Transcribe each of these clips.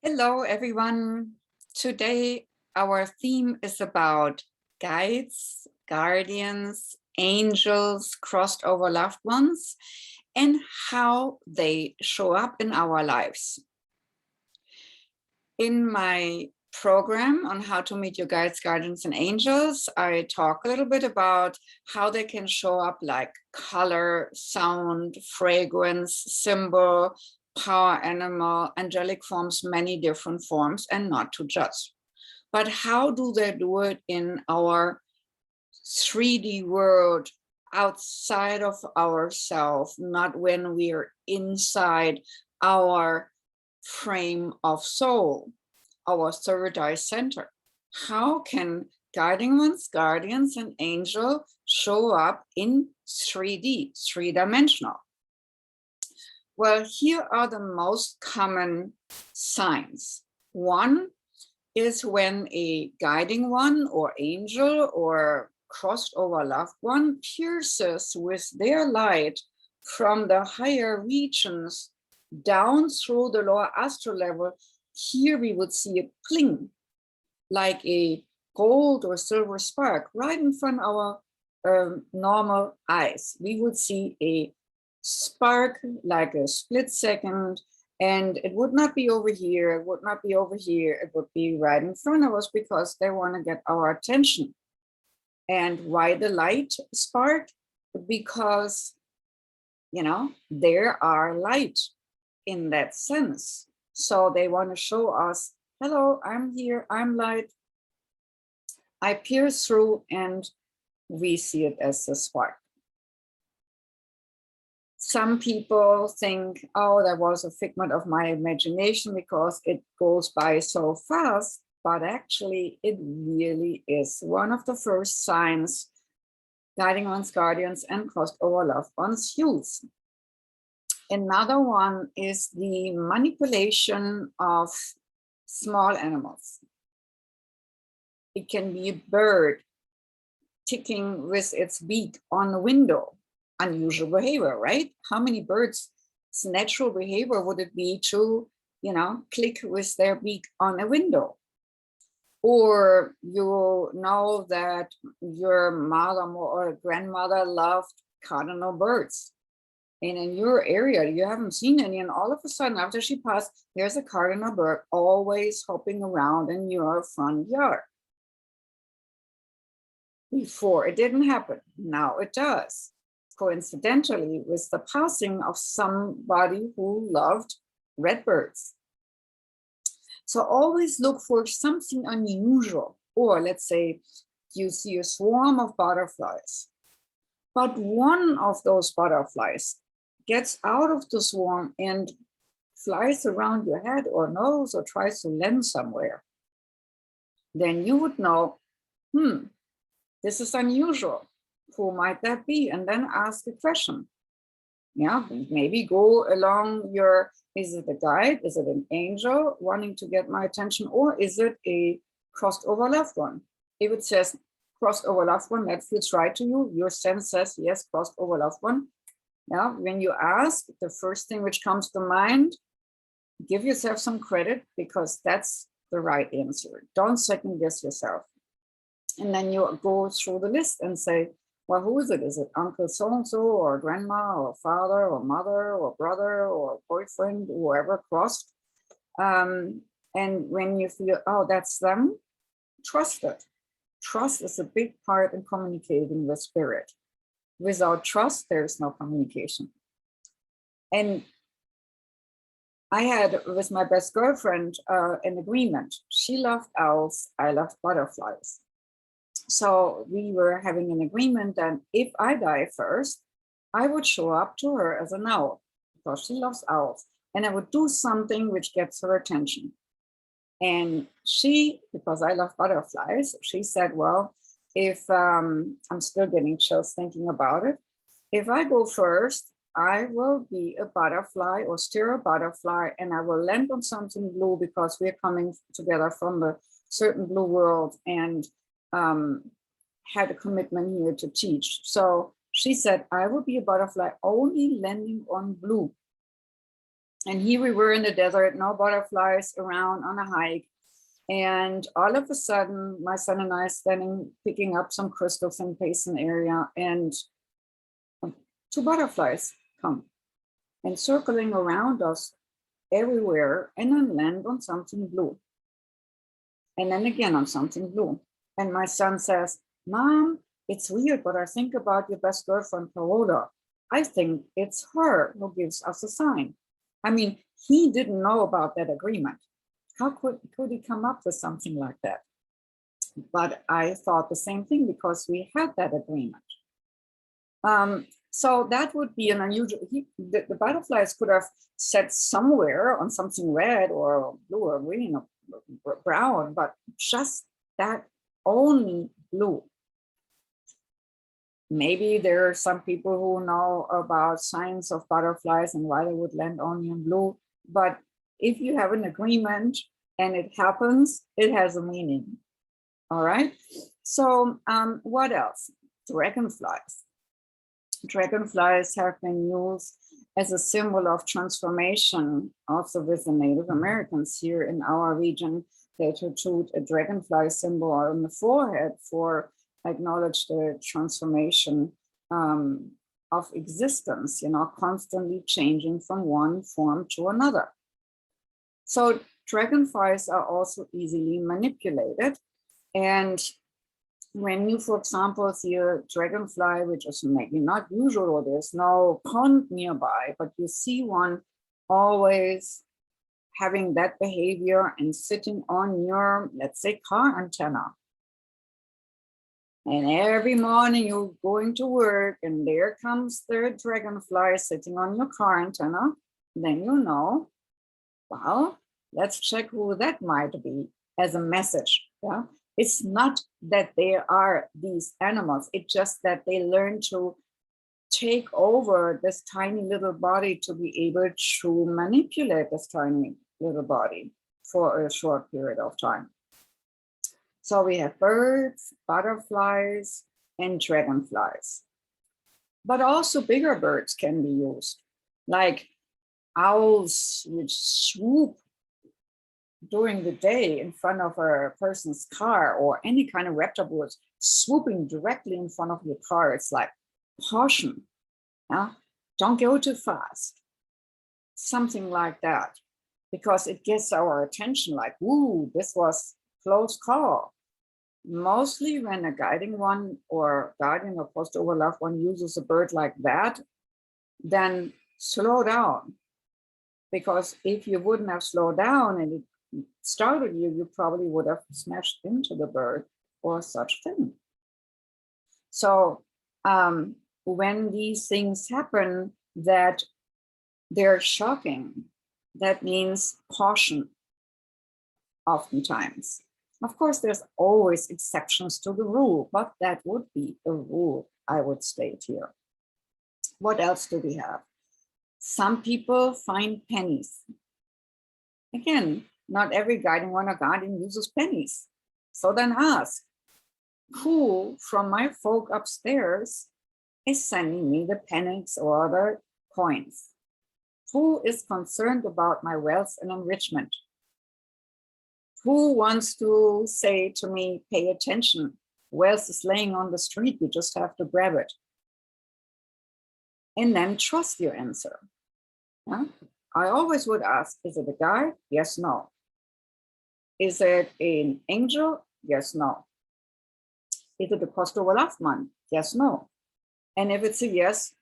Hello, everyone. Today, our theme is about guides, guardians, angels, crossed over loved ones, and how they show up in our lives. In my program on how to meet your guides, guardians, and angels, I talk a little bit about how they can show up like color, sound, fragrance, symbol, power animal, angelic forms, many different forms, and not to judge. But how do they do it in our 3D world, outside of ourselves, not when we're inside our frame of soul, our third eye center? How can guiding ones, guardians, and angel show up in 3D, three-dimensional? Well, here are the most common signs. One is when a guiding one or angel or crossed over loved one pierces with their light from the higher regions down through the lower astral level. Here we would see a pling, like a gold or silver spark right in front of our normal eyes. We would see a spark, like a split second, and it would not be over here, it would not be over here, it would be right in front of us because they want to get our attention. And why the light spark? Because, there are light in that sense. So they want to show us, hello, I'm here, I'm light. I pierce through, and we see it as a spark. Some people think, oh, that was a figment of my imagination because it goes by so fast, but actually it really is one of the first signs guiding one's guardians and crossed over loved ones use. Another one is the manipulation of small animals. It can be a bird ticking with its beak on a window. Unusual behavior, right? How many birds' natural behavior would it be to, click with their beak on a window? Or you know that your mother or grandmother loved cardinal birds. And in your area, you haven't seen any. And all of a sudden, after she passed, there's a cardinal bird always hopping around in your front yard. Before it didn't happen. Now it does. Coincidentally, with the passing of somebody who loved red birds. So always look for something unusual. Or let's say you see a swarm of butterflies, but one of those butterflies gets out of the swarm and flies around your head or nose or tries to land somewhere. Then you would know, this is unusual. Who might that be? And then ask a question. Yeah, maybe go along your, is it a guide? Is it an angel wanting to get my attention? Or is it a crossed over loved one? If it says crossed over loved one, that feels right to you. Your sense says, yes, crossed over loved one. Yeah, when you ask, the first thing which comes to mind, give yourself some credit because that's the right answer. Don't second guess yourself. And then you go through the list and say, well, who is it? Is it uncle so-and-so or grandma or father or mother or brother or boyfriend, whoever crossed? And when you feel, oh, that's them, trust it. Trust is a big part in communicating with spirit. Without trust, there is no communication. And I had with my best girlfriend an agreement. She loved owls, I loved butterflies. So we were having an agreement that if I die first, I would show up to her as an owl because she loves owls. And I would do something which gets her attention. And she, because I love butterflies, she said, well, if I'm still getting chills thinking about it, if I go first, I will be a butterfly or steer a butterfly and I will land on something blue because we're coming together from a certain blue world and had a commitment here to teach. So she said, I will be a butterfly only landing on blue. And here we were in the desert, no butterflies around on a hike. And all of a sudden, my son and I are standing, picking up some crystals in Payson area, and 2 butterflies come and circling around us everywhere, and then land on something blue. And then again on something blue. And my son says, Mom, it's weird, but I think about your best girlfriend, Paola. I think it's her who gives us a sign. I mean, he didn't know about that agreement. How could he come up with something like that? But I thought the same thing because we had that agreement. So that would be an unusual, the butterflies could have sat somewhere on something red or blue or green or brown, but just that only blue. Maybe there are some people who know about science of butterflies and why they would land only in blue. But if you have an agreement and it happens, it has a meaning. All right. So what else? Dragonflies. Dragonflies have been used as a symbol of transformation, also with the Native Americans here in our region. They tattooed a dragonfly symbol on the forehead for acknowledge the transformation of existence, constantly changing from one form to another. So dragonflies are also easily manipulated. And when you, for example, see a dragonfly, which is maybe not usual, there's no pond nearby, but you see one always having that behavior and sitting on your, let's say, car antenna. And every morning you're going to work and there comes the dragonfly sitting on your car antenna, then you know, well, let's check who that might be as a message. Yeah. It's not that they are these animals, it's just that they learn to take over this tiny little body to be able to manipulate this tiny little body for a short period of time. So we have birds, butterflies, and dragonflies. But also bigger birds can be used, like owls, which swoop during the day in front of a person's car, or any kind of reptile swooping directly in front of your car. It's like, caution, yeah? Don't go too fast. Something like that, because it gets our attention like, ooh, this was close call. Mostly when a guiding one or guardian or post-over loved one uses a bird like that, then slow down. Because if you wouldn't have slowed down and it started you, you probably would have smashed into the bird or such thing. So when these things happen that they're shocking, that means caution oftentimes. Of course, there's always exceptions to the rule, but that would be a rule, I would state here. What else do we have? Some people find pennies. Again, not every guiding one or guardian uses pennies. So then ask, who from my folk upstairs is sending me the pennies or the coins? Who is concerned about my wealth and enrichment? Who wants to say to me, pay attention, wealth is laying on the street, you just have to grab it. And then trust your answer. Yeah? I always would ask, is it a guide? Yes, no. Is it an angel? Yes, no. Is it a post-over loved one? Yes, no. And if it's a yes,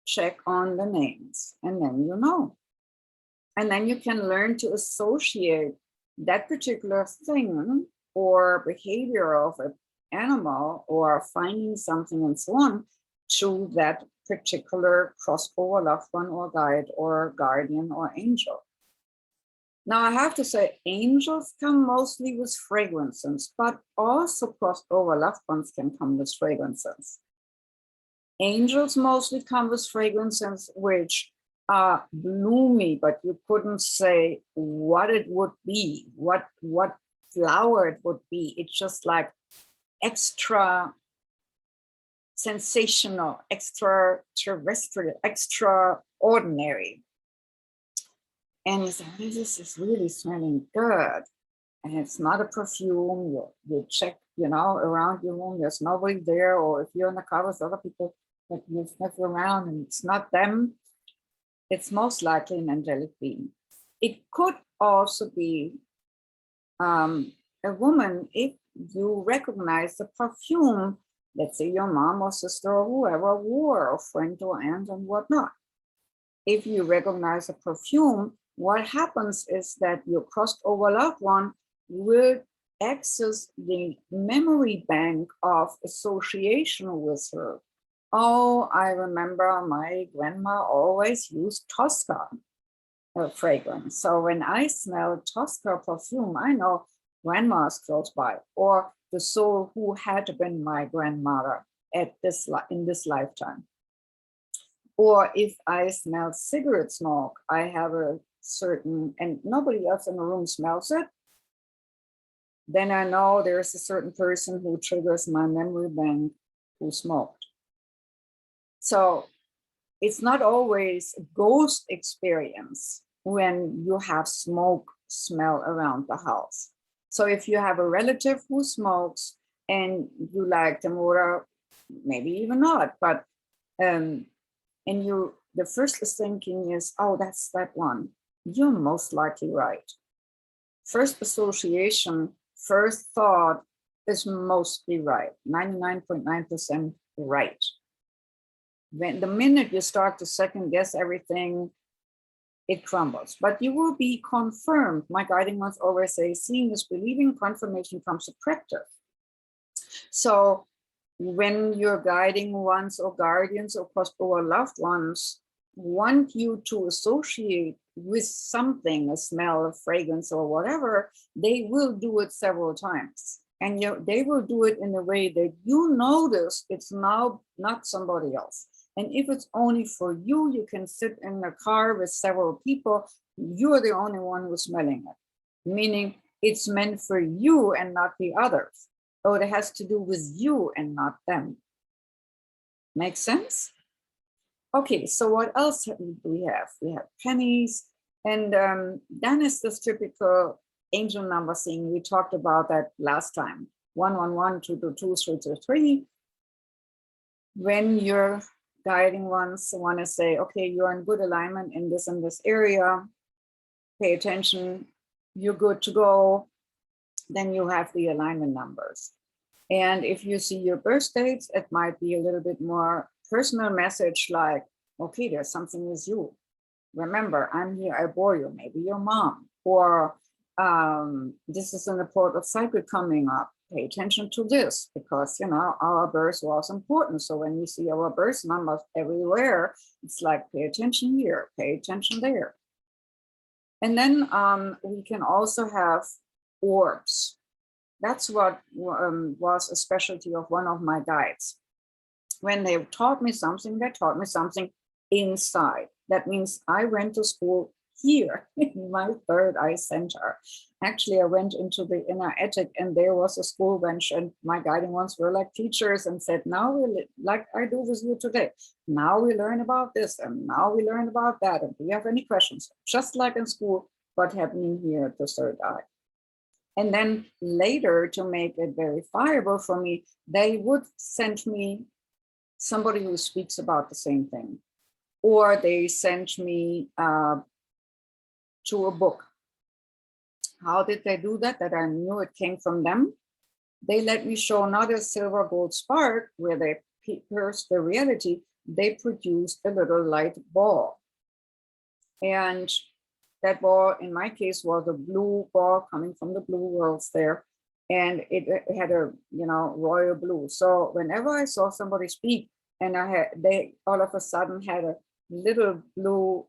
check on the names, and then you know. And then you can learn to associate that particular thing or behavior of an animal or finding something and so on to that particular crossover loved one or guide or guardian or angel. Now I have to say, angels come mostly with fragrances, but also crossover loved ones can come with fragrances. Angels mostly come with fragrances which are bloomy, but you couldn't say what it would be, what flower it would be. It's just like extra sensational, extraterrestrial, extraordinary. And you say, this is really smelling good. And it's not a perfume. You check, around your room, there's nobody there. Or if you're in the car with other people that you sniff around and it's not them, it's most likely an angelic being. It could also be a woman if you recognize the perfume, let's say your mom or sister or whoever wore, or friend or aunt and whatnot. If you recognize a perfume, what happens is that your crossed over loved one will access the memory bank of association with her. Oh, I remember my grandma always used Tosca fragrance. So when I smell Tosca perfume, I know grandma's close by, or the soul who had been my grandmother in this lifetime. Or if I smell cigarette smoke, I have a certain, and nobody else in the room smells it, then I know there's a certain person who triggers my memory bank who smoked. So it's not always a ghost experience when you have smoke smell around the house. So if you have a relative who smokes and you like them, or maybe even not, but and the first thinking is, oh, that's that one, you're most likely right. First association, first thought is mostly right, 99.9% right. When the minute you start to second guess everything, it crumbles. But you will be confirmed. My guiding ones always say, seeing is believing, confirmation comes to practice. So when your guiding ones or guardians or or loved ones want you to associate with something, a smell, a fragrance, or whatever, they will do it several times. And they will do it in a way that you notice it's now not somebody else. And if it's only for you, you can sit in a car with several people, you're the only one who's smelling it, meaning it's meant for you and not the others. So it has to do with you and not them. Make sense? Okay, so what else do we have? We have pennies, and then is this typical angel number thing. We talked about that last time. 111, 222, 323. When you're guiding ones want to say, okay, you're in good alignment in this area, pay attention, you're good to go, then you have the alignment numbers. And if you see your birth dates, it might be a little bit more personal message like, okay, there's something with you. Remember, I'm here, I bore you, maybe your mom. Or this is an important cycle coming up. Pay attention to this because, our birth was important. So when you see our birth numbers everywhere, it's like, pay attention here, pay attention there. And then we can also have orbs. That's what was a specialty of one of my guides. When they taught me something, they taught me something inside. That means I went to school here in my third eye center. Actually, I went into the inner attic and there was a school bench and my guiding ones were like teachers and said, now we, like I do with you today, now we learn about this and now we learn about that. And do you have any questions? Just like in school, what's happening here at the third eye. And then later, to make it verifiable for me, they would send me somebody who speaks about the same thing. Or they sent me to a book. How did they do that? That I knew it came from them. They let me show not a silver gold spark where they pierced the reality. They produced a little light ball. And that ball, in my case, was a blue ball coming from the blue worlds there. And it had a, royal blue. So whenever I saw somebody speak and they all of a sudden had a little blue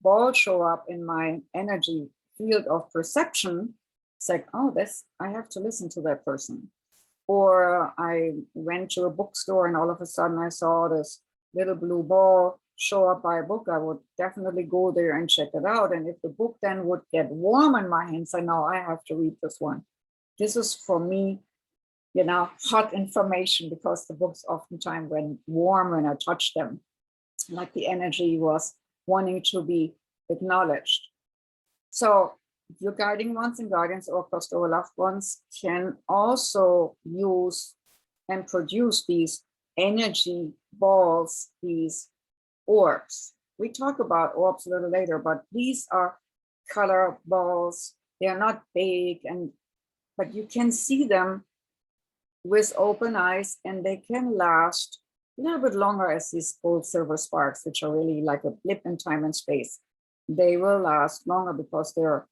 ball show up in my energy field of perception, it's like, oh, I have to listen to that person. Or I went to a bookstore and all of a sudden I saw this little blue ball show up by a book, I would definitely go there and check it out. And if the book then would get warm in my hands, I know I have to read this one. This is for me, hot information, because the books oftentimes went warm when I touched them, like the energy was wanting to be acknowledged. So your guiding ones and guardians or crossed over loved ones can also use and produce these energy balls, these orbs. We talk about orbs a little later, but these are color balls. They are not big, but you can see them with open eyes, and they can last a little bit longer as these gold silver sparks, which are really like a blip in time and space. They will last longer because they're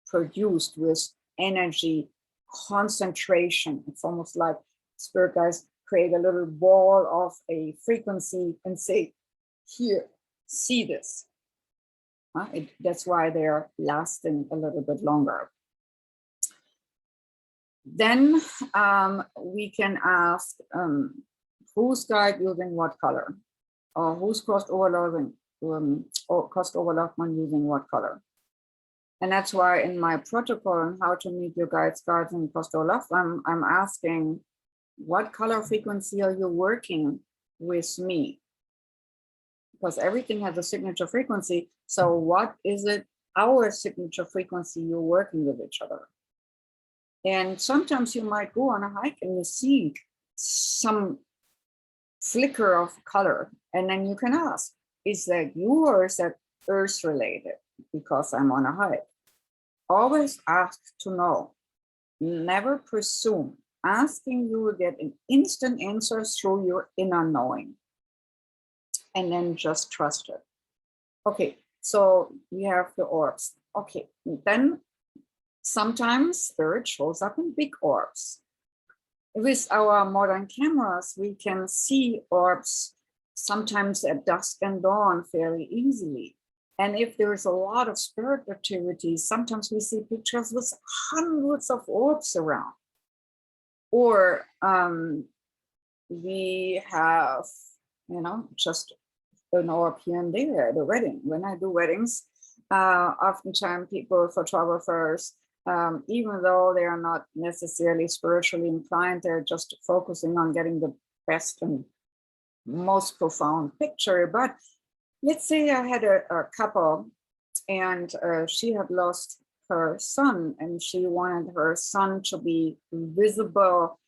produced with energy concentration. It's almost like spirit guides create a little ball of a frequency and say, here, see this. That's why they're lasting a little bit longer. Then we can ask who's guide using what color, or who's crossed over loving, or crossed over loved one using what color. And that's why in my protocol on how to meet your guides, guardians, and crossed over loved one, I'm asking, what color frequency are you working with me? Because everything has a signature frequency. So what is it, our signature frequency, you're working with each other? And sometimes you might go on a hike and you see some flicker of color. And then you can ask, is that you or is that earth related? Because I'm on a hike. Always ask to know. Never presume. Asking, you will get an instant answer through your inner knowing. And then just trust it. Okay, so we have the orbs. Okay, then sometimes spirit shows up in big orbs. With our modern cameras, we can see orbs sometimes at dusk and dawn fairly easily. And if there's a lot of spirit activity, sometimes we see pictures with hundreds of orbs around. Or we have, just an orb here and there at a wedding. When I do weddings, oftentimes people, photographers, even though they are not necessarily spiritually inclined, they're just focusing on getting the best and most profound picture. But let's say I had a couple and she had lost her son and she wanted her son to be visible,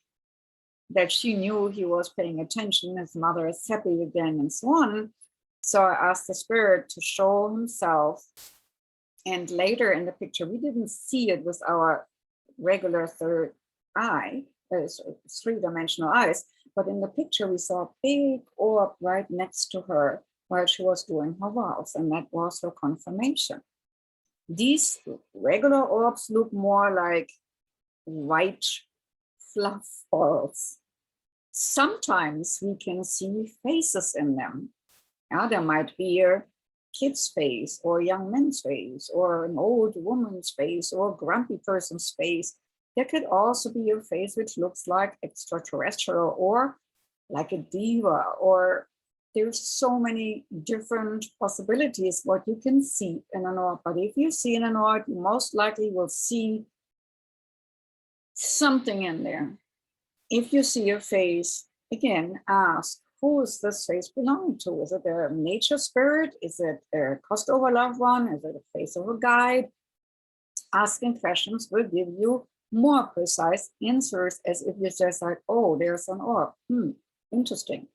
that she knew he was paying attention, his mother is happy again, and so on. So I asked the spirit to show himself. And later in the picture, we didn't see it with our regular third eye, three-dimensional eyes, but in the picture we saw a big orb right next to her while she was doing her vows, and that was her confirmation. These regular orbs look more like white fluff balls. Sometimes we can see faces in them. There might be a kid's face or a young man's face or an old woman's face or a grumpy person's face. There could also be a face which looks like extraterrestrial or like a diva, or there's so many different possibilities what you can see in an orb. But if you see in an orb, you most likely will see something in there. If you see a face, again, ask, who is this face belonging to? Is it a nature spirit? Is it a crossed over loved one? Is it a face of a guide? Asking questions will give you more precise answers, as if you just like, oh, there's an orb. Interesting.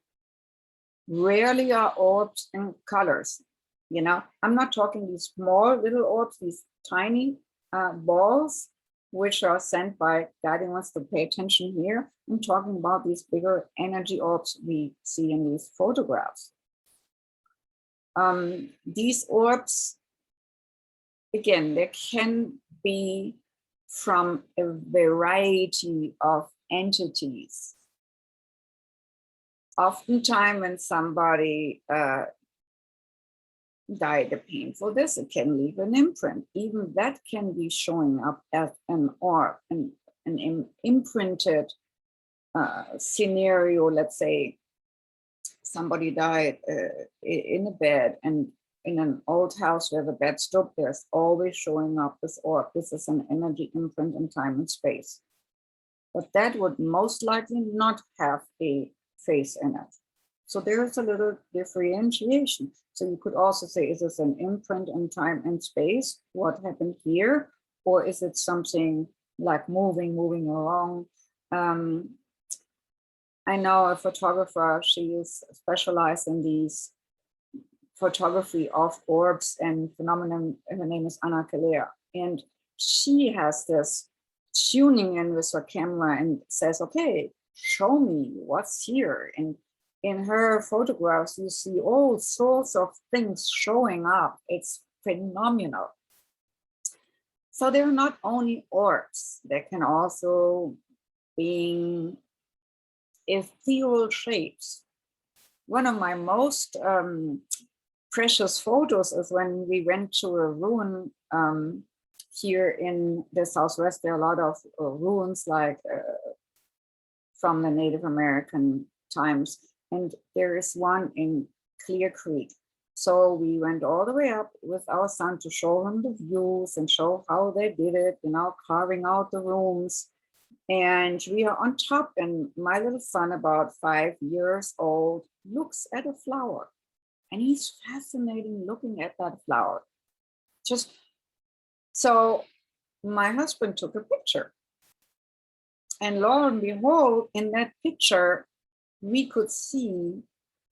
Rarely are orbs in colors. I'm not talking these small little orbs, these tiny balls, which are sent by guiding ones to pay attention here. I'm talking about these bigger energy orbs we see in these photographs. These orbs, again, they can be from a variety of entities. Oftentimes when somebody died a painful death, it can leave an imprint. Even that can be showing up as an orb, an imprinted scenario. Let's say somebody died in a bed, and in an old house where the bed stood, there's always showing up this orb. This is an energy imprint in time and space. But that would most likely not have a face in it. So there's a little differentiation. So you could also say, is this an imprint in time and space? What happened here? Or is it something like moving along? I know a photographer, she is specialized in these photography of orbs and phenomenon. Her name is Anna Kalea. And she has this tuning in with her camera and says, okay, show me what's here. And in her photographs, you see all sorts of things showing up. It's phenomenal. So they're not only orbs, they can also be ethereal shapes. One of my most precious photos is when we went to a ruin here in the Southwest. There are a lot of ruins like from the Native American times. And there is one in Clear Creek. So we went all the way up with our son to show him the views and show how they did it, carving out the rooms. And we are on top, and my little son, about 5 years old, looks at a flower. And he's fascinated looking at that flower. Just so my husband took a picture. And lo and behold, in that picture, we could see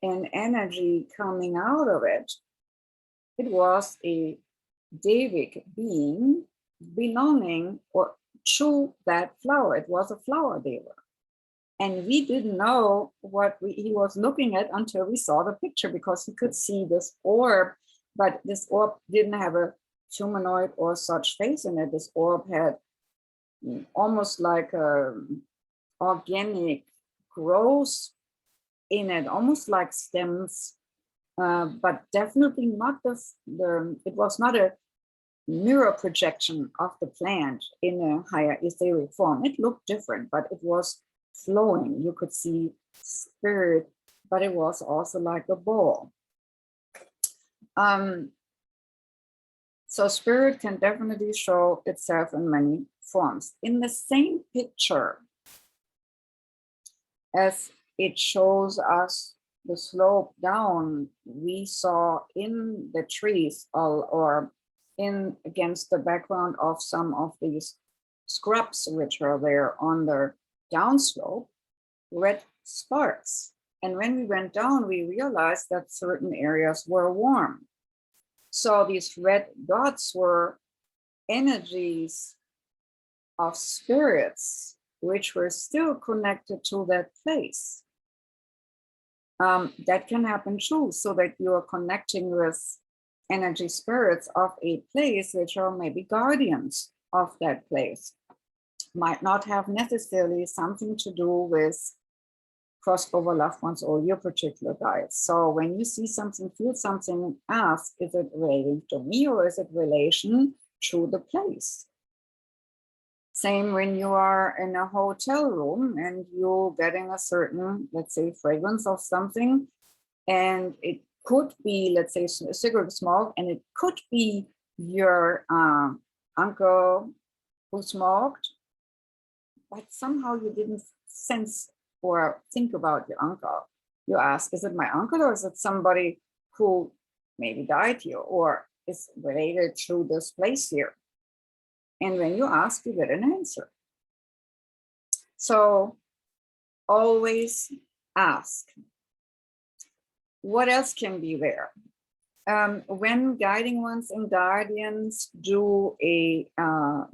an energy coming out of it. It was a Devic being belonging to that flower. It was a flower deva. And we didn't know what he was looking at until we saw the picture, because he could see this orb, but this orb didn't have a humanoid or such face in it. This orb had almost like a organic growth in it, almost like stems, but definitely not it was not a mirror projection of the plant in a higher etheric form. It looked different, but it was flowing. You could see spirit, but it was also like a ball. So spirit can definitely show itself in many forms. In the same picture as it shows us the slope down, we saw in the trees or in against the background of some of these scrubs which are there on the downslope, red sparks. And when we went down, we realized that certain areas were warm. So these red dots were energies of spirits which were still connected to that place. That can happen too, so that you are connecting with energy spirits of a place which are maybe guardians of that place. Might not have necessarily something to do with crossover loved ones or your particular guide. So when you see something, feel something, ask, is it relating to me or is it relation to the place? Same when you are in a hotel room and you're getting a certain, let's say, fragrance of something, and it could be, let's say, a cigarette smoke, and it could be your uncle who smoked, but somehow you didn't sense or think about your uncle. You ask, is it my uncle or is it somebody who maybe died here or is related to this place here? And when you ask, you get an answer. So always ask. What else can be there? When guiding ones and guardians do a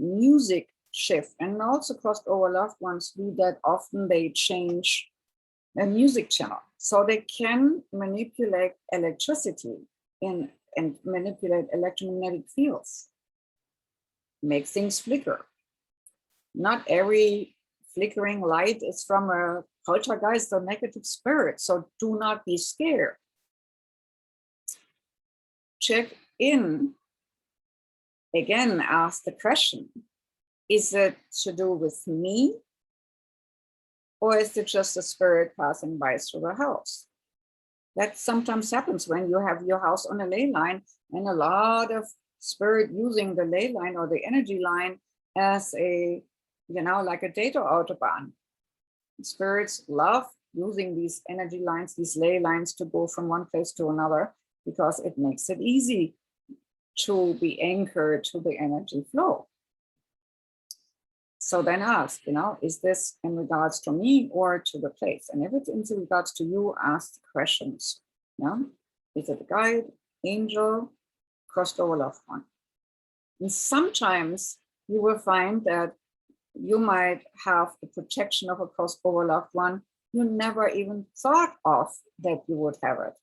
music shift, and also crossed over loved ones do that often, they change a music channel. So they can manipulate electricity and manipulate electromagnetic fields, make things flicker. Not every flickering light is from a poltergeist or negative spirit, so do not be scared. Check in. Again, ask the question, is it to do with me? Or is it just a spirit passing by through the house? That sometimes happens when you have your house on a ley line and a lot of spirit using the ley line or the energy line as a, like a data autobahn. Spirits love using these energy lines, these ley lines to go from one place to another, because it makes it easy to be anchored to the energy flow. So then ask, is this in regards to me or to the place? And if it's in regards to you, ask questions. Yeah? Is it a guide, angel, crossed over loved one? And sometimes you will find that you might have the protection of a crossed over loved one you never even thought of that you would have it.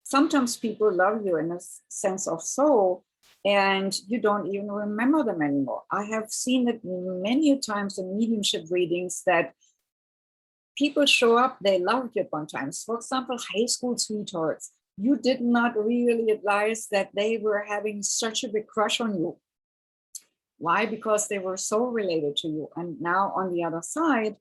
Sometimes people love you in a sense of soul, and you don't even remember them anymore. I have seen it many times in mediumship readings that people show up, they loved you at one time. For example, high school sweethearts. You did not really realize that they were having such a big crush on you. Why? Because they were so related to you. And now on the other side,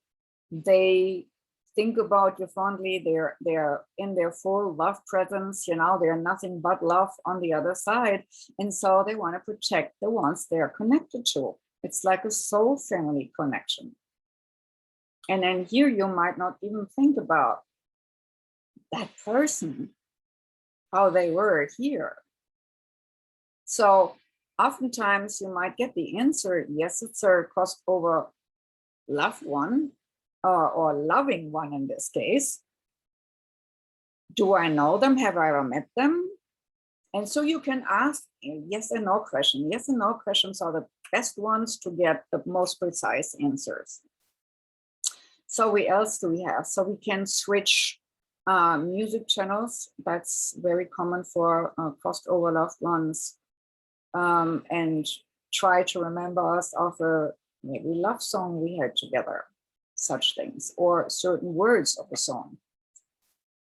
they think about you fondly. They're in their full love presence, they're nothing but love on the other side. And so they want to protect the ones they're connected to. It's like a soul family connection. And then here you might not even think about that person, how they were here. So oftentimes you might get the answer, yes, it's a crossed over loved one, or loving one in this case. Do I know them? Have I ever met them? And so you can ask yes and no questions. Yes and no questions are the best ones to get the most precise answers. So what else do we have? So we can switch music channels. That's very common for crossed over loved ones. And try to remember us of a maybe love song we had together, such things, or certain words of a song,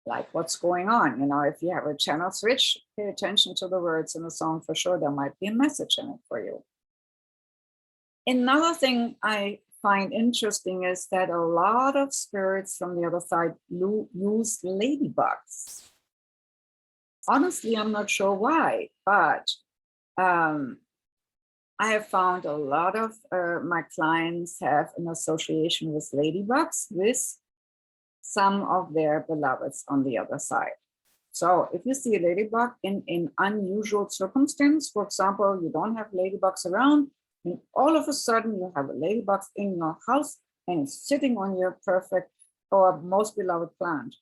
like what's going on. If you have a channel switch, pay attention to the words in the song. For sure, there might be a message in it for you. Another thing I find interesting is that a lot of spirits from the other side use ladybugs. Honestly, I'm not sure why, but I have found a lot of my clients have an association with ladybugs with some of their beloveds on the other side. So if you see a ladybug in unusual circumstance, for example, you don't have ladybugs around, and all of a sudden you have a ladybug in your house and it's sitting on your perfect or most beloved plant,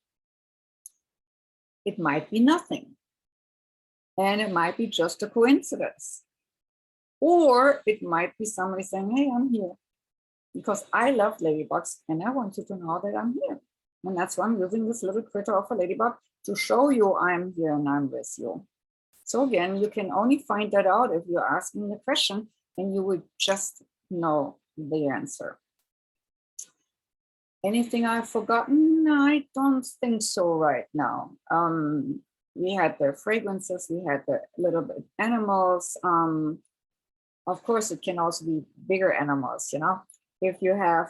it might be nothing. And it might be just a coincidence. Or it might be somebody saying, hey, I'm here because I love ladybugs and I want you to know that I'm here. And that's why I'm using this little critter of a ladybug to show you I'm here and I'm with you. So again, you can only find that out if you're asking the question and you would just know the answer. Anything I've forgotten? I don't think so right now. We had the fragrances, we had the little bit animals. Of course, it can also be bigger animals, If you have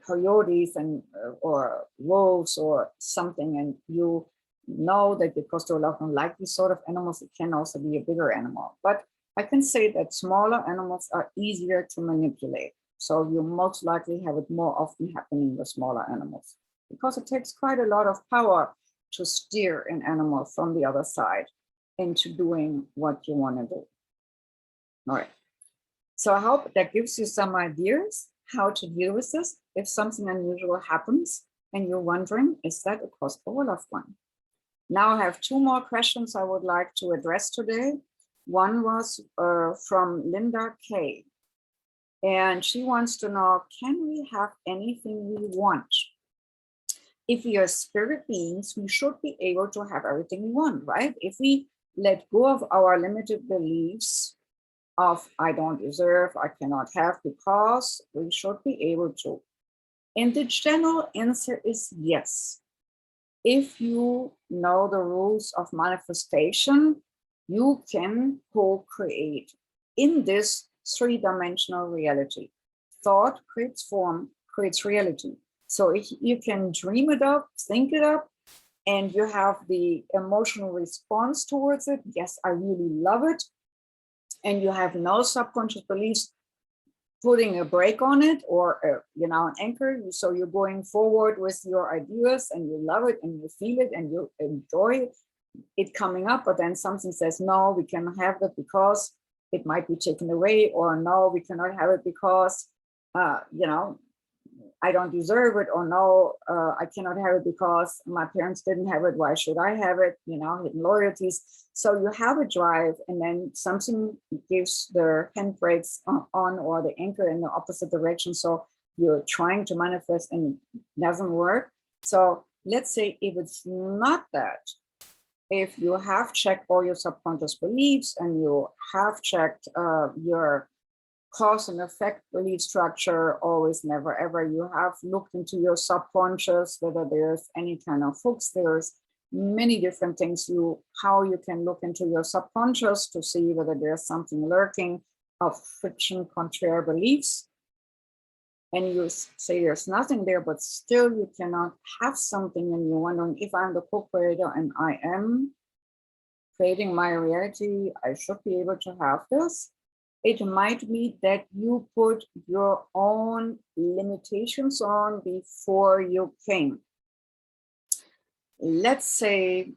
coyotes and or wolves or something, and you know that because they don't like these sort of animals, it can also be a bigger animal. But I can say that smaller animals are easier to manipulate. So you most likely have it more often happening with smaller animals because it takes quite a lot of power to steer an animal from the other side into doing what you want to do. All right. So I hope that gives you some ideas how to deal with this. If something unusual happens and you're wondering, is that a crossed over loved one? Now I have two more questions I would like to address today. One was from Linda K. And she wants to know, can we have anything we want? If we are spirit beings, we should be able to have everything we want, right? If we let go of our limited beliefs of I don't deserve, I cannot have, because we should be able to. And the general answer is yes. If you know the rules of manifestation, you can co-create in this three-dimensional reality. Thought creates form, creates reality. So if you can dream it up, think it up, and you have the emotional response towards it, yes, I really love it, and you have no subconscious beliefs, putting a brake on it, or an anchor. So you're going forward with your ideas and you love it and you feel it and you enjoy it coming up, but then something says, no, we cannot have that because it might be taken away, or no, we cannot have it because I don't deserve it, or no, I cannot have it because my parents didn't have it. Why should I have it? Hidden loyalties. So you have a drive, and then something gives the handbrakes on, or the anchor in the opposite direction. So you're trying to manifest and it doesn't work. So let's say if it's not that, if you have checked all your subconscious beliefs and you have checked your cause and effect belief structure, always, never, ever, you have looked into your subconscious, whether there's any kind of hooks, there's many different things how you can look into your subconscious to see whether there's something lurking of friction, contrary beliefs. And you say there's nothing there, but still you cannot have something, and you're wondering, if I'm the co-creator and I am creating my reality, I should be able to have this. It might be that you put your own limitations on before you came. Let's say,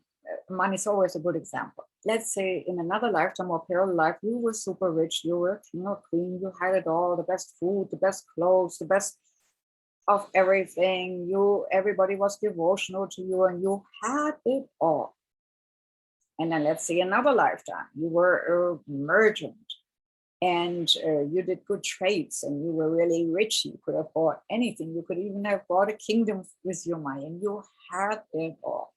money is always a good example. Let's say in another lifetime or parallel life, you were super rich, you were king or queen, you had it all, the best food, the best clothes, the best of everything. Everybody was devotional to you, and you had it all. And then let's say another lifetime, you were a merchant, and you did good trades, and you were really rich. You could have bought anything. You could even have bought a kingdom with your money, and you had it all.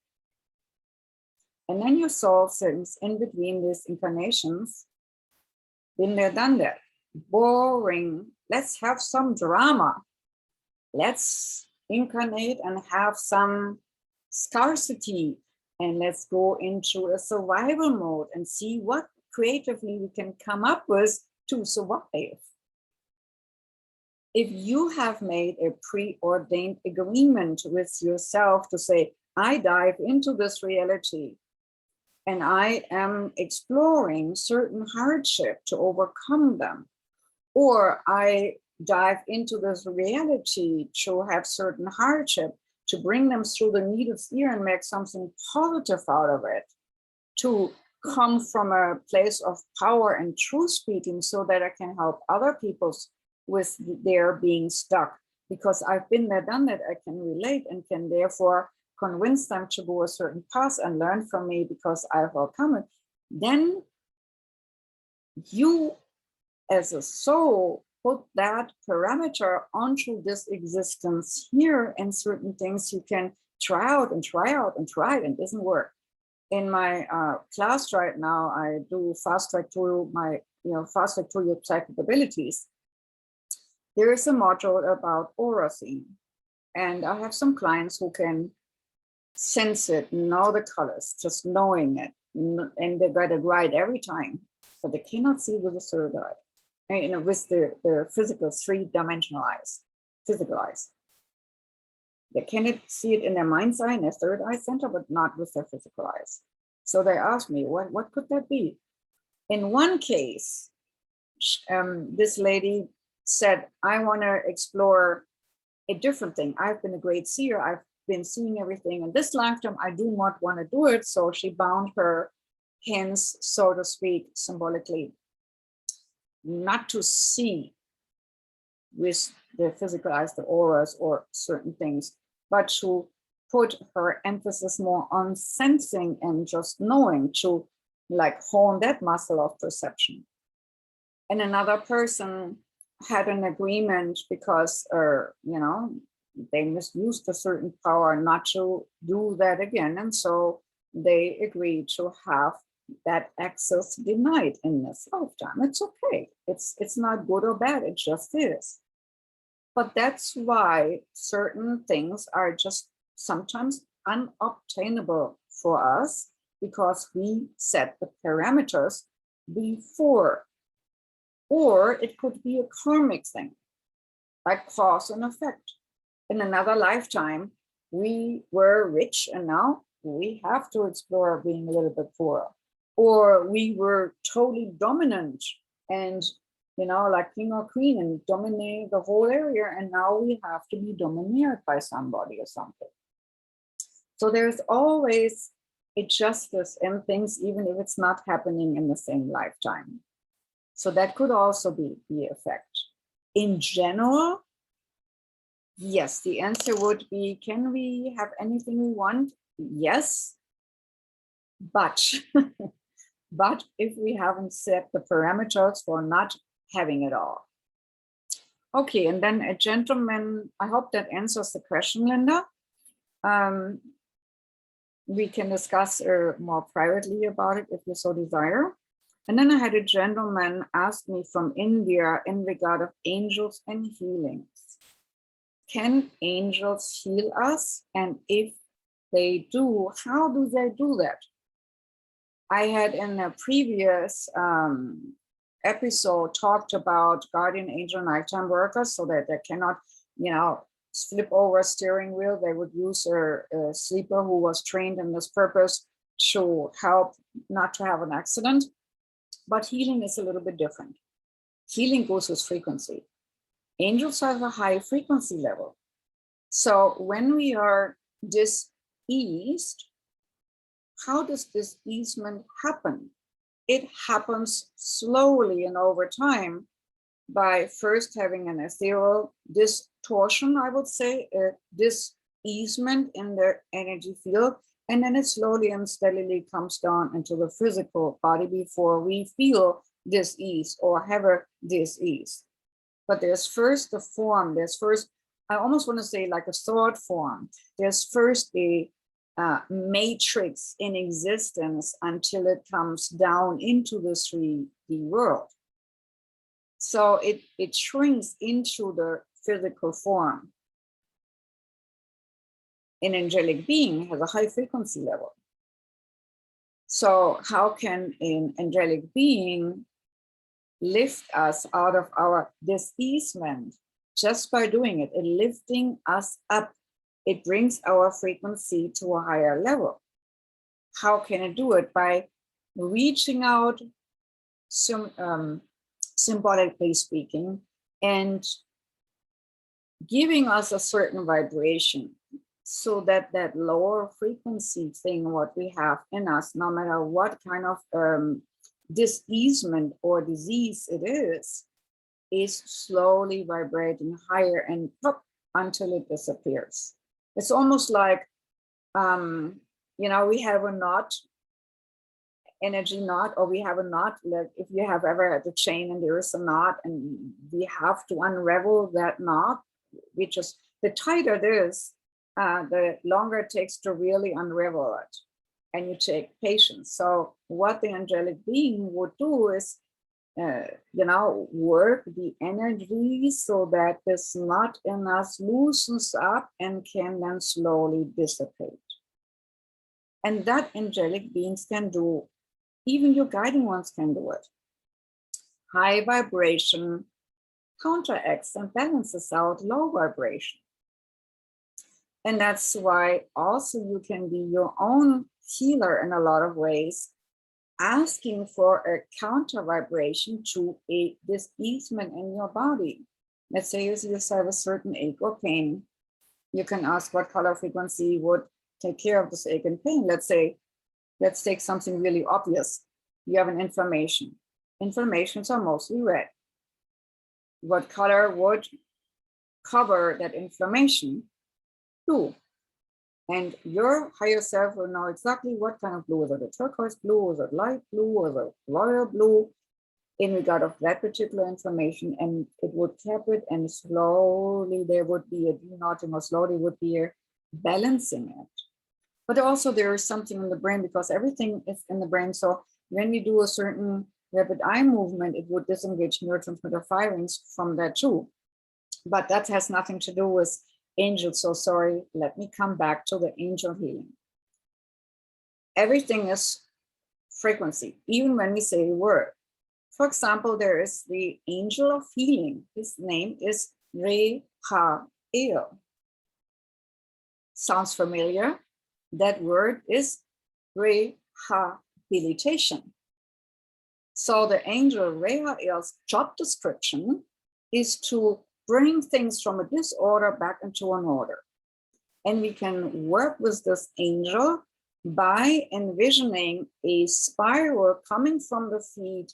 And then you saw things in between these incarnations. Been there, done that. Boring. Let's have some drama. Let's incarnate and have some scarcity. And let's go into a survival mode and see what creatively we can come up with to survive. If you have made a preordained agreement with yourself to say, I dive into this reality and I am exploring certain hardship to overcome them, or I dive into this reality to have certain hardship to bring them through the needle sphere and make something positive out of it, to come from a place of power and truth speaking so that I can help other people with their being stuck. Because I've been there, done that, I can relate and can therefore convince them to go a certain path and learn from me because I've overcome it. Then you as a soul put that parameter onto this existence here, and certain things you can try out and try out and try it, and it doesn't work. In my class right now, I do fast track to your psychic abilities. There is a module about aura theme, and I have some clients who can sense it, know the colors, just knowing it, and they got it right every time, but they cannot see with the third eye. And, with the physical three-dimensional eyes, physical eyes. They cannot see it in their mind's eye, in their third eye center, but not with their physical eyes. So they asked me, what could that be? In one case, this lady said, I want to explore a different thing. I've been a great seer. I've been seeing everything in this lifetime. I do not want to do it. So she bound her hands, so to speak, symbolically, not to see with the physical eyes, the auras or certain things, but to put her emphasis more on sensing and just knowing, to like hone that muscle of perception. And another person had an agreement because, they misused a certain power not to do that again. And so they agreed to have that access denied in this lifetime. It's okay. It's not good or bad. It just is. But that's why certain things are just sometimes unobtainable for us, because we set the parameters before. Or it could be a karmic thing, like cause and effect. In another lifetime, we were rich and now we have to explore being a little bit poorer. Or we were totally dominant and like king or queen, and dominate the whole area. And now we have to be domineered by somebody or something. So there's always a justice in things, even if it's not happening in the same lifetime. So that could also be the effect. In general, yes, the answer would be, can we have anything we want? Yes, but but if we haven't set the parameters for not having it all. Okay, and then a gentleman, I hope that answers the question, Linda. We can discuss more privately about it if you so desire. And then I had a gentleman ask me from India in regard of angels and healings. Can angels heal us? And if they do, how do they do that? I had in a previous episode talked about guardian angel nighttime workers, so that they cannot, flip over a steering wheel. They would use a sleeper who was trained in this purpose to help not to have an accident. But healing is a little bit different. Healing goes with frequency. Angels have a high frequency level. So when we are diseased, how does this easement happen? It happens slowly and over time by first having an ethereal distortion, I would say, this easement in the energy field, and then it slowly and steadily comes down into the physical body before we feel dis-ease or have a dis-ease. But there's first the form, there's first, I almost want to say like a thought form. There's first a matrix in existence until it comes down into the 3D world. So it shrinks into the physical form. An angelic being has a high frequency level. So how can an angelic being lift us out of our dis-easement? Just by doing it, lifting us up. It brings our frequency to a higher level. How can it do it? By reaching out, symbolically speaking, and giving us a certain vibration, so that that lower frequency thing, what we have in us, no matter what kind of dis-easement or disease it is slowly vibrating higher and up until it disappears. It's almost like, we have a knot, energy knot, or we have a knot, like if you have ever had a chain and there is a knot and we have to unravel that knot, which is, the tighter it is, the longer it takes to really unravel it. And you take patience. So what the angelic being would do is, work the energy so that this knot in us loosens up and can then slowly dissipate. And that angelic beings can do, even your guiding ones can do it. High vibration counteracts and balances out low vibration. And that's why also you can be your own healer in a lot of ways, asking for a counter vibration to this easement in your body. Let's say you just have a certain ache or pain. You can ask what color frequency would take care of this ache and pain. Let's take something really obvious. You have an inflammation. Inflammations are mostly red. What color would cover that inflammation? Blue. And your higher self will know exactly what kind of blue. Is it a turquoise blue? Is it light blue? Is it royal blue? In regard of that particular information, and it would cap it, and slowly there would be a deknotting, or slowly would be a balancing it. But also there is something in the brain, because everything is in the brain. So when we do a certain rapid eye movement, it would disengage neurotransmitter firings from that too. But that has nothing to do with angels. So sorry, let me come back to the angel healing. Everything is frequency, even when we say a word. For example, there is the angel of healing. His name is Reiki. Sounds familiar? That word is rehabilitation. So the angel Raphael's job description is to bring things from a disorder back into an order. And we can work with this angel by envisioning a spiral coming from the feet,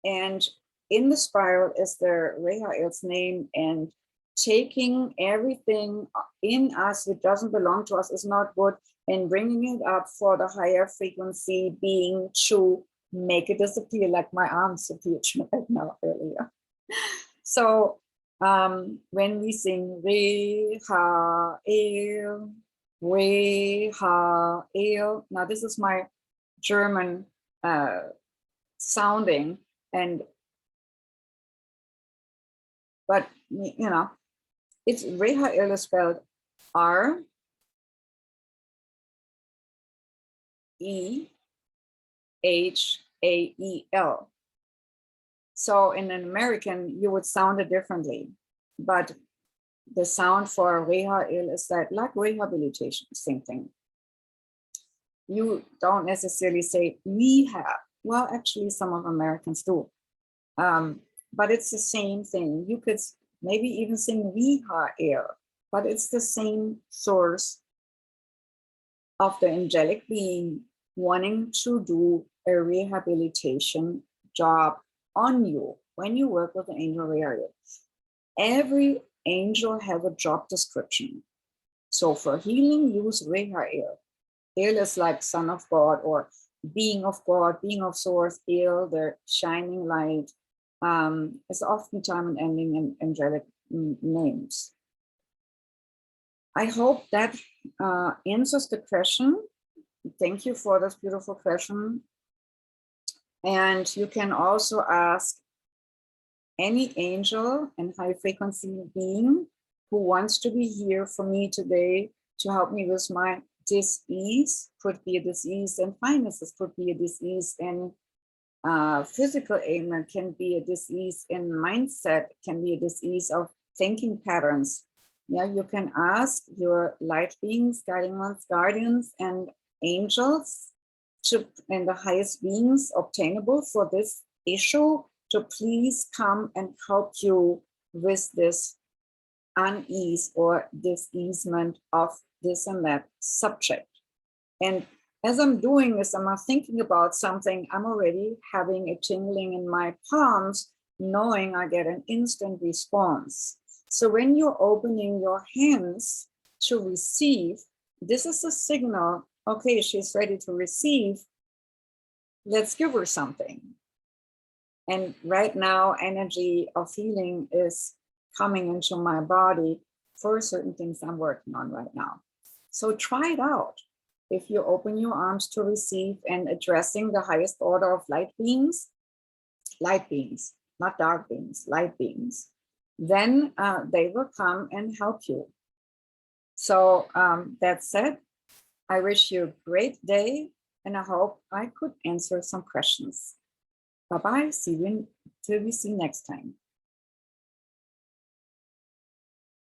and in the spiral is the Raphael's name, and taking everything in us which doesn't belong to us, is not good, and bringing it up for the higher frequency being to make it disappear, like my arms appeared right now earlier. So when we sing Re-ha-el, Re-ha-el, now this is my German sounding, but you know, it's Re-ha-el is spelled R-E-H-A-E-L. So in an American, you would sound it differently, but the sound for Reha-el is that, like rehabilitation, same thing. You don't necessarily say rehab. Well, actually, some of Americans do, but it's the same thing. You could maybe even sing Reha-el, but it's the same source of the angelic being wanting to do a rehabilitation job on you when you work with the angel Reha-el. Every angel has a job description. So for healing, use Reha-el. El is like Son of God or Being of God, Being of Source. El, the shining light, is often time and ending in angelic names. I hope that answers the question. Thank you for this beautiful question. And you can also ask any angel and high frequency being who wants to be here for me today to help me with my dis-ease. Could be a dis-ease in finances, could be a dis-ease in physical ailment, can be a dis-ease in mindset, can be a dis-ease of thinking patterns. Yeah, you can ask your light beings, guiding ones, guardians, and angels and the highest beings obtainable for this issue to please come and help you with this unease or diseasement of this and that subject. And as I'm doing this, I'm thinking about something, I'm already having a tingling in my palms, knowing I get an instant response. So when you're opening your hands to receive, this is a signal, okay, she's ready to receive. Let's give her something. And right now, energy of healing is coming into my body for certain things I'm working on right now. So try it out. If you open your arms to receive and addressing the highest order of light beings, not dark beings, light beings, then they will come and help you. So that said, I wish you a great day, and I hope I could answer some questions. Bye-bye. See you till we see next time.